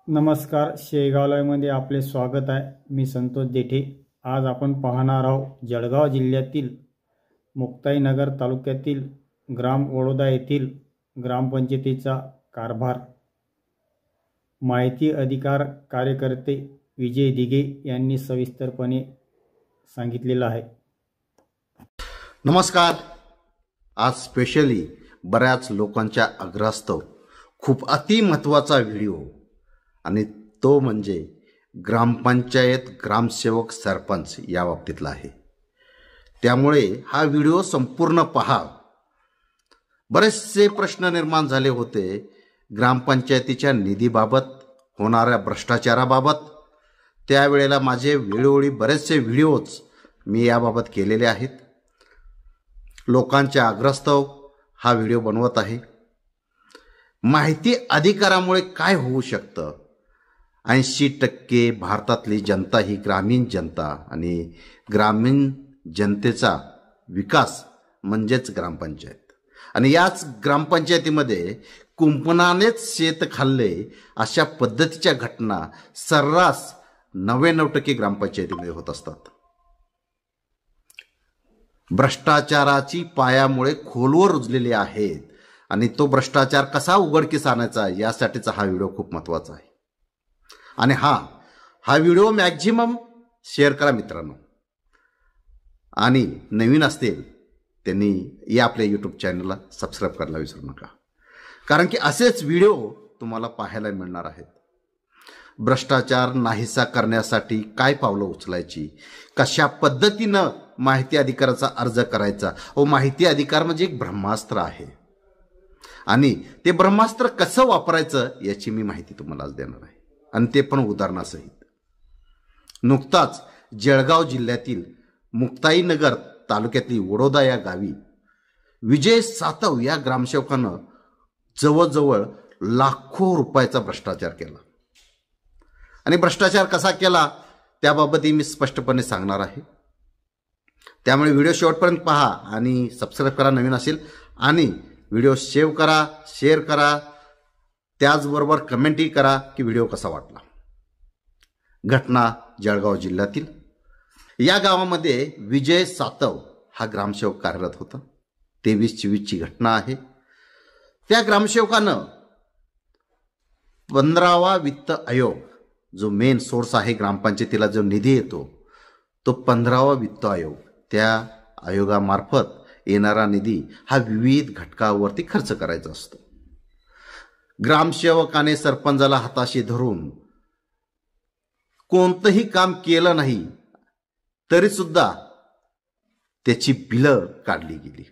नमस्कार, शेगाव लाईव्हमध्ये आपले स्वागत आहे। मी संतोष देठे। आज आपण पाहणार आहोत जळगाव जिल्ह्यातील मुक्ताईनगर तालुक्यातील ग्राम वडोदा येथील ग्रामपंचायतीचा कारभार। माहिती अधिकार कार्यकर्ते विजय दिघे यांनी सविस्तरपणे सांगितलेलं आहे। नमस्कार। आज स्पेशली बऱ्याच लोकांच्या आग्रहास्तव खूप अति महत्त्वाचा व्हिडिओ आणि तो म्हणजे ग्रामपंचायत ग्रामसेवक सरपंच या बाबतीतला आहे। त्यामुळे हा व्हिडिओ संपूर्ण पहा। बरेचसे प्रश्न निर्माण झाले होते ग्रामपंचायतीच्या निधीबाबत, होणाऱ्या भ्रष्टाचाराबाबत। त्यावेळेला माझे वेळोवेळी बरेचसे व्हिडिओज मी याबाबत केलेले आहेत। लोकांच्या आग्रहास्तव हा व्हिडिओ बनवत आहे। माहिती अधिकारामुळे काय होऊ शकतं? 80% भारतातली जनता ही ग्रामीण जनता आणि ग्रामीण जनतेचा विकास म्हणजेच ग्रामपंचायत। आणि याच ग्रामपंचायतीमध्ये कुंपणानेच शेत खाल्ले अशा पद्धतीच्या घटना सर्रास 99% ग्रामपंचायतीमध्ये होत असतात। भ्रष्टाचाराची पायामुळे खोलवर रुजलेले आहेत आणि तो भ्रष्टाचार कसा उघडकीस आणायचा यासाठीचा हा व्हिडिओ खूप महत्त्वाचा आहे। आणि हा व्हिडिओ मॅक्झिमम शेअर करा मित्रांनो, आणि नवीन असतील त्यांनी या आपल्या यूट्यूब चॅनलला सबस्क्राईब करायला विसरू नका, कारण की असेच व्हिडिओ तुम्हाला पाहायला मिळणार आहेत। भ्रष्टाचार नाहीसा करण्यासाठी काय पावलं उचलायची, कशा पद्धतीनं माहिती अधिकाराचा अर्ज करायचा। माहिती अधिकार म्हणजे एक ब्रह्मास्त्र आहे आणि ते ब्रह्मास्त्र कसं वापरायचं याची मी माहिती तुम्हाला आज देणार आहे, आणि ते पण उदाहरणासहित। नुकताच जळगाव जिल्ह्यातील मुक्ताईनगर तालुक्यातली वडोदा या गावी विजय सातव या ग्रामसेवकानं जवळजवळ लाखो रुपयाचा भ्रष्टाचार केला। आणि भ्रष्टाचार कसा केला त्याबाबतही मी स्पष्टपणे सांगणार आहे। त्यामुळे व्हिडिओ शेवटपर्यंत पहा आणि सबस्क्राईब करा नवीन असेल, आणि व्हिडिओ सेव्ह करा, शेअर करा, त्याचबरोबर कमेंटही करा की व्हिडिओ कसा वाटला। घटना जळगाव जिल्ह्यातील या गावामध्ये विजय सातव हा ग्रामसेवक कार्यरत होता। 23/24ची घटना आहे। त्या ग्रामसेवकानं 15वा वित्त आयोग, जो मेन सोर्स आहे ग्रामपंचायतीला जो निधी येतो, तो 15वा वित्त आयोग, त्या आयोगामार्फत येणारा निधी हा विविध घटकावरती खर्च करायचा असतो। ग्रामसेवकाने सरपंचाला हाताशी धरून कोणतंही काम केलं नाही तरी सुद्धा त्याची बिलं काढली गेली।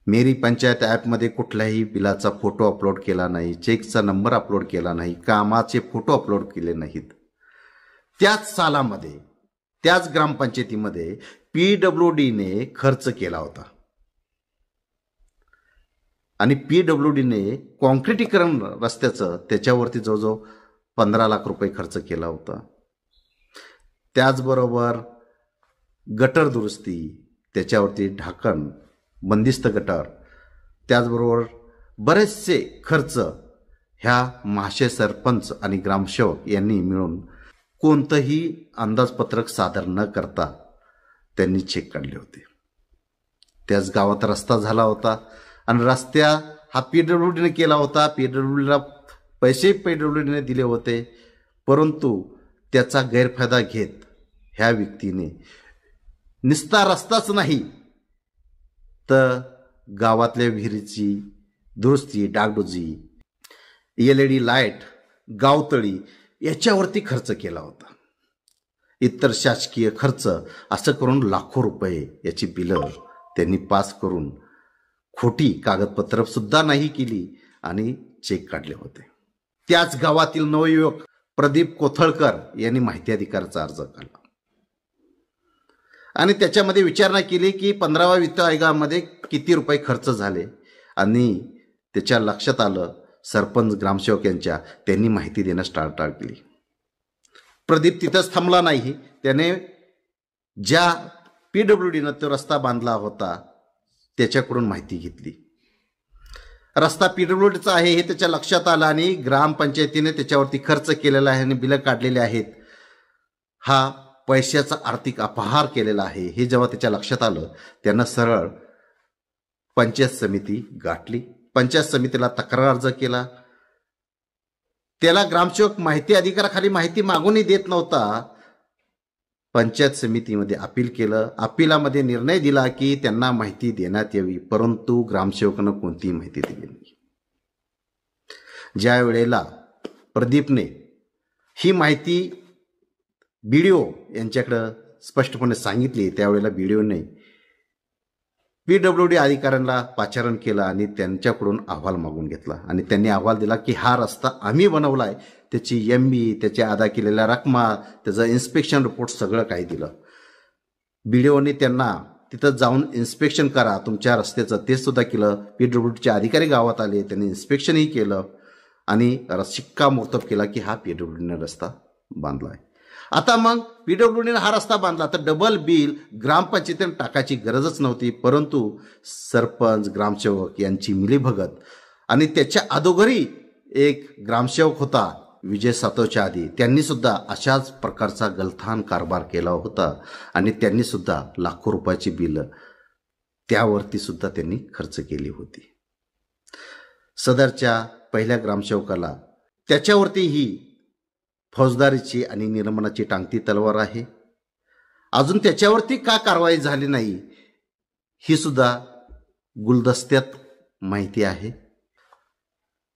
मेरी पंचायत ॲपमध्ये कुठल्याही बिलाचा फोटो अपलोड केला नाही, चेकचा नंबर अपलोड केला नाही, कामाचे फोटो अपलोड केले नाहीत। त्याच सालामध्ये त्याच ग्रामपंचायतीमध्ये PWDने खर्च केला होता, आणि PWDने कॉन्क्रिटीकरण रस्त्याचं त्याच्यावरती जवळजवळ 15 लाख रुपये खर्च केला होता। त्याचबरोबर गटर दुरुस्ती, त्याच्यावरती ढाकण, बंदिस्त गटर, त्याचबरोबर बरेचसे खर्च ह्या महाशय सरपंच आणि ग्रामसेवक यांनी मिळून कोणतंही अंदाजपत्रक सादर न करता त्यांनी चेक काढले होते। त्याच गावात रस्ता झाला होता आणि रस्त्या हा PWDने केला होता। PWDला पैसे PWDने दिले होते, परंतु त्याचा गैरफायदा घेत ह्या व्यक्तीने नुसता रस्ताच नाही तर गावातल्या विहिरीची दुरुस्ती, डागडुजी, LED लाईट, गावतळी याच्यावरती खर्च केला होता। इतर शासकीय खर्च असं करून लाखो रुपये याची बिलं त्यांनी पास करून खोटी कागदपत्र सुद्धा नाही केली आणि चेक काढले होते। त्याच गावातील नवयुवक प्रदीप कोथळकर यांनी माहिती अधिकाराचा अर्ज काढला आणि त्याच्यामध्ये विचारणा केली की 15व्या वित्त आयोगामध्ये किती रुपये खर्च झाले, आणि त्याच्या लक्षात आलं सरपंच ग्रामसेवक यांच्या, त्यांनी माहिती देणं स्टार्ट केली। प्रदीप तिथंच थांबला नाही, त्याने ज्या PWDनं तो रस्ता बांधला होता त्याच्याकडून माहिती घेतली रस्ता पीडब्ल्यूडीचा आहे हे त्याच्या लक्षात आलं आणि ग्रामपंचायतीने त्याच्यावरती खर्च केलेला आहे आणि बिलं काढलेली आहेत. हा पैशाचा आर्थिक अपहार केलेला आहे हे जेव्हा त्याच्या लक्षात आलं, त्यानं सरळ पंचायत समिती गाठली. पंचायत समितीला तक्रार अर्ज केला. त्याला ग्रामसेवक माहिती अधिकाराखाली माहिती मागूनही देत नव्हता. पंचायत समितीमध्ये अपील केलं. अपिलामध्ये निर्णय दिला की त्यांना माहिती देण्यात यावी, परंतु ग्रामसेवकानं कोणतीही माहिती दिली नाही. ज्या वेळेला प्रदीपने ही माहिती BDO यांच्याकडं स्पष्टपणे सांगितली, त्यावेळेला BDOने PWD अधिकाऱ्यांना पाचारण केलं आणि त्यांच्याकडून अहवाल मागून घेतला आणि त्यांनी अहवाल दिला की हा रस्ता आम्ही बनवलाय, त्याची MB, त्याच्या अदा केलेल्या रकमा, त्याचं इन्स्पेक्शन रिपोर्ट सगळं काही दिलं. BDOने त्यांना तिथं जाऊन इन्स्पेक्शन करा तुमच्या रस्त्याचं ते सुद्धा केलं. PWDचे अधिकारी गावात आले, त्यांनी इन्स्पेक्शनही केलं आणि शिक्कामोर्तब केला की हा PWDने रस्ता बांधलाय. आता मग PWDने हा रस्ता बांधला तर डबल बिल ग्रामपंचायतीने टाकायची गरजच नव्हती, परंतु सरपंच ग्रामसेवक यांची मिलीभगत आणि त्याच्या अगोदरही एक ग्रामसेवक होता विजय सातवच्या आधी, त्यांनी सुद्धा अशाच प्रकारचा गलथान कारभार केला होता आणि त्यांनी सुद्धा लाखो रुपयाची बिल त्यावरती सुद्धा त्यांनी खर्च केली होती. सदरच्या पहिल्या ग्रामसेवकाला त्याच्यावरतीही फौजदारीची आणि निलंबनाची टांगती तलवार आहे. अजून त्याच्यावरती का कारवाई झाली नाही ही सुद्धा गुलदस्त्यात माहिती आहे.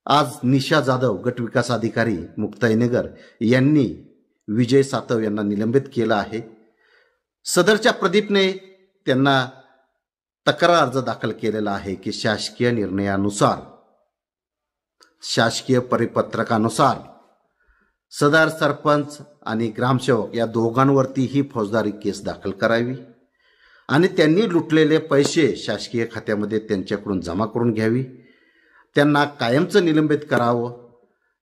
आज निशा जाधव गट विकास अधिकारी मुक्ताईनगर यांनी विजय सातव यांना निलंबित केलं आहे. सदरच्या प्रदीपने त्यांना तक्रार अर्ज दाखल केलेला आहे की शासकीय निर्णयानुसार, शासकीय परिपत्रकानुसार सदर सरपंच आणि ग्रामसेवक या दोघांवरती ही फौजदारी केस दाखल करावी आणि त्यांनी लुटलेले पैसे शासकीय खात्यामध्ये त्यांच्याकडून जमा करून घ्यावी, त्यांना कायमचं निलंबित करावं.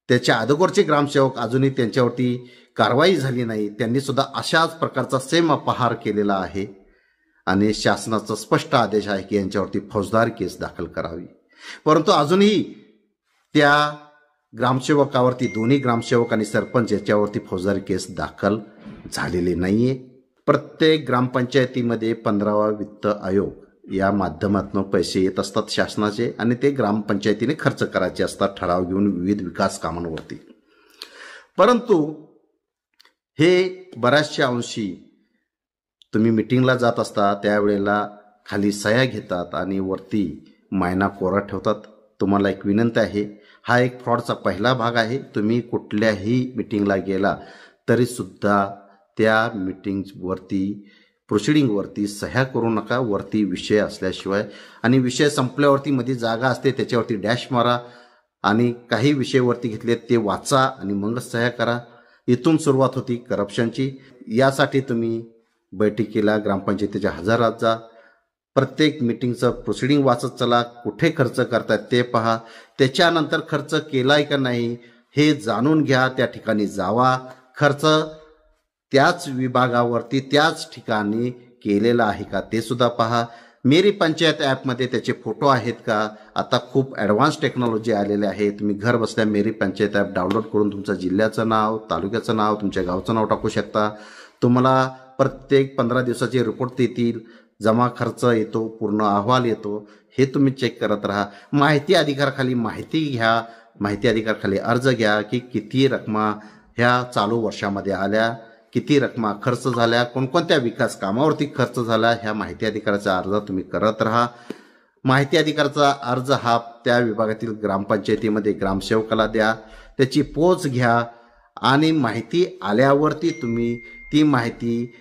त्याच्या अगोदरचे ग्रामसेवक अजूनही त्यांच्यावरती कारवाई झाली नाही, त्यांनी सुद्धा अशाच प्रकारचा सेम अपहार केलेला आहे आणि शासनाचा स्पष्ट आदेश आहे की यांच्यावरती फौजदारी केस दाखल करावी. परंतु अजूनही त्या ग्रामसेवकावरती, दोन्ही ग्रामसेवक आणि सरपंच याच्यावरती फौजदारी केस दाखल झालेली नाहीये. प्रत्येक ग्रामपंचायतीमध्ये 15वा वित्त आयोग या माध्यमातून पैसे येत असतात शासनाचे आणि ते ग्रामपंचायतीने खर्च करायचे असतात ठराव घेऊन विविध विकास कामांवरती. परंतु हे बऱ्याचशा अंशी तुम्ही मिटिंगला जात असता त्यावेळेला खाली सह्या घेतात आणि वरती मायना कोरा ठेवतात. तुम्हाला एक विनंती आहे, हा एक फ्रॉडचा पहिला भाग आहे. तुम्ही कुठल्याही मिटिंगला गेला तरी सुद्धा त्या मिटिंगवरती, प्रोसिडिंगवरती सह्या करू नका. वरती विषय असल्याशिवाय आणि विषय संपल्यावरती मध्ये जागा असते त्याच्यावरती डॅश मारा आणि काही विषयावरती घेतले ते वाचा आणि मगच सह्या करा. इथून सुरुवात होती करप्शनची. यासाठी तुम्ही बैठकीला ग्रामपंचायतीच्या हजारात जा, प्रत्येक मिटिंगचं प्रोसिडिंग वाचत चला, कुठे खर्च करतायत ते पहा, त्याच्यानंतर खर्च केलाय का नाही हे जाणून घ्या, त्या ठिकाणी जावा, खर्च त्याच विभागावरती त्याच ठिकाणी केलेला आहे का ते सुद्धा पहा. मेरी पंचायत ॲपमध्ये त्याचे फोटो आहेत का? आता खूप ॲडव्हान्स टेक्नॉलॉजी आलेले आहे. तुम्ही घर बसल्या मेरी पंचायत ॲप डाउनलोड करून तुमचं जिल्ह्याचं नाव, तालुक्याचं नाव, तुमच्या गावचं नाव टाकू शकता. तुम्हाला प्रत्येक 15 दिवसाचे रिपोर्ट देतील, जमा खर्च येतो, पूर्ण अहवाल येतो, हे तुम्ही चेक करत राहा. माहिती अधिकाराखाली माहिती घ्या, माहिती अधिकाराखाली अर्ज घ्या की किती रकमा ह्या चालू वर्षामध्ये आल्या, किती रकमा खर्च झाल्या, कोणकोणत्या विकास कामावरती खर्च झाला, ह्या माहिती अधिकाराचा अर्ज तुम्ही करत राहा. माहिती अधिकाराचा अर्ज हा त्या विभागातील ग्रामपंचायतीमध्ये ग्रामसेवकाला द्या, त्याची पोच घ्या आणि माहिती आल्यावरती तुम्ही ती माहिती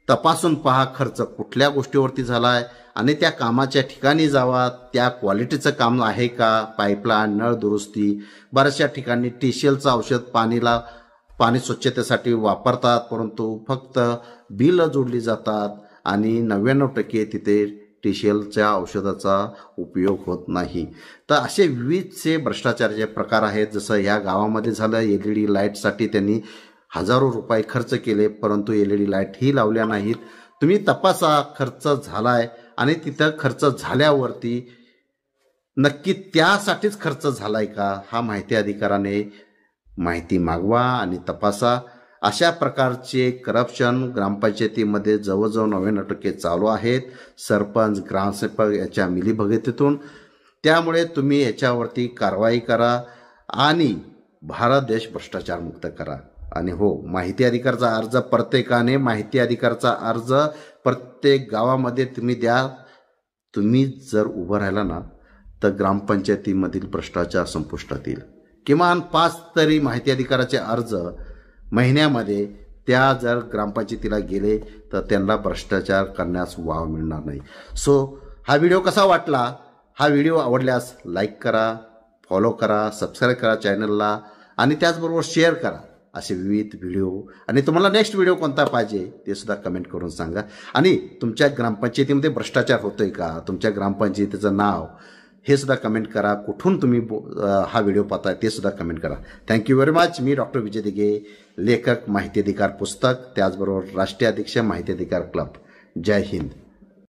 तपासून पहा खर्च कुठल्या गोष्टीवरती झाला आहे आणि त्या कामाच्या ठिकाणी जावा, त्या क्वालिटीचं काम आहे का, पाईपलाईन, नळ दुरुस्ती. बऱ्याचशा ठिकाणी TCLचं औषध पाणी स्वच्छतेसाठी वापरतात, परंतु फक्त बिल जोडली जातात आणि 99% तिथे TCLच्या औषधाचा उपयोग होत नाही. तर असे विविधचे भ्रष्टाचाराचे प्रकार आहेत. जसं ह्या गावामध्ये झालं, LED लाईटसाठी त्यांनी हजारो रुपये खर्च केले, परंतु LED लाईटही लावल्या नाहीत. तुम्ही तपासा खर्च झालाय आणि तिथं खर्च झाल्यावरती नक्की त्यासाठीच खर्च झालाय का, हा माहिती अधिकाराने माहिती मागवा आणि तपासा. अशा प्रकारचे करप्शन ग्रामपंचायतीमध्ये जवळजवळ 99% चालू आहेत, सरपंच ग्रामसेवक याच्या मिलीभगतीतून. त्यामुळे तुम्ही याच्यावरती कारवाई करा आणि भारत देश भ्रष्टाचारमुक्त करा. आणि हो, माहिती अधिकारचा अर्ज प्रत्येकाने माहिती अधिकारचा अर्ज प्रत्येक गावामध्ये तुम्ही द्या. तुम्ही जर उभं राहिला ना तर ग्रामपंचायतीमधील भ्रष्टाचार संपुष्टात येईल. किमान 5 तरी माहिती अधिकाराचे अर्ज महिन्यामध्ये त्या जर ग्रामपंचायतीला गेले तर त्यांना भ्रष्टाचार करण्यास वाव मिळणार नाही. सो हा व्हिडिओ कसा वाटला, हा व्हिडिओ आवडल्यास लाईक करा, फॉलो करा, सबस्क्राईब करा चॅनलला आणि त्याचबरोबर शेअर करा असे विविध व्हिडिओ. आणि तुम्हाला नेक्स्ट व्हिडिओ कोणता पाहिजे ते सुद्धा कमेंट करून सांगा. आणि तुमच्या ग्रामपंचायतीमध्ये भ्रष्टाचार होतोय का, तुमच्या ग्रामपंचायतीचं नाव हे सुद्धा कमेंट करा. कुठून तुम्ही हा व्हिडिओ पाहताय ते सुद्धा कमेंट करा. Thank you very much. मी डॉक्टर विजय दिघे, लेखक, माहिती अधिकार पुस्तक, त्याचबरोबर राष्ट्रीय अध्यक्ष माहिती अधिकार क्लब. जय हिंद.